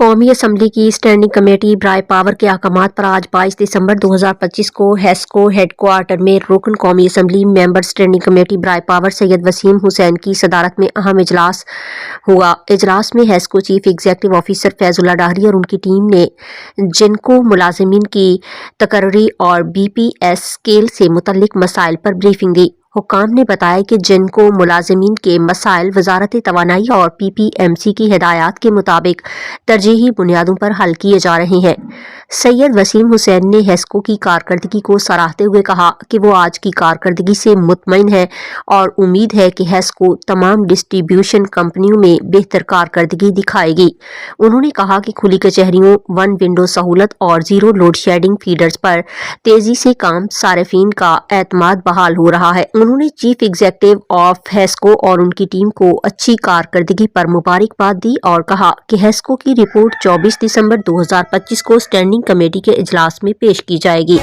قومی اسمبلی کی standing committee برائے پاور کے احکامات پر آج 22 دسمبر 2025 کو ہیسکو ہیڈ کوارٹر میں رکن قومی اسمبلی ممبر اسٹینڈنگ کمیٹی برائے پاور سید وسیم حسین کی صدارت میں اہم اجلاس ہوا۔ اجلاس میں ہیسکو چیف ایگزیکٹو آفیسر فیض اللہ ڈاہری اور ان کی ٹیم نے جینکو ملازمین کی تقرری اور بی پی ایس اسکیل سے متعلق مسائل پر بریفنگ دی۔ حکام نے بتایا کہ جینکو ملازمین کے مسائل وزارت توانائی اور پی پی ایم سی کی ہدایات کے مطابق ترجیحی بنیادوں پر حل کیے جا رہے ہیں۔ سید وسیم حسین نے ہیسکو کی کارکردگی کو سراہتے ہوئے کہا کہ وہ آج کی کارکردگی سے مطمئن ہے اور امید ہے کہ ہیسکو تمام ڈسٹریبیوشن کمپنیوں میں بہتر کارکردگی دکھائے گی۔ انہوں نے کہا کہ کھلی کچہریوں، ون ونڈو سہولت اور زیرو لوڈ شیڈنگ فیڈرز پر تیزی سے کام صارفین کا اعتماد بحال ہو رہا ہے۔ انہوں نے چیف ایگزیکٹو آف ہیسکو اور ان کی ٹیم کو اچھی کارکردگی پر مبارکباد دی اور کہا کہ ہیسکو کی رپورٹ 24 دسمبر 2025 کو اسٹینڈنگ کمیٹی کے اجلاس میں پیش کی جائے گی۔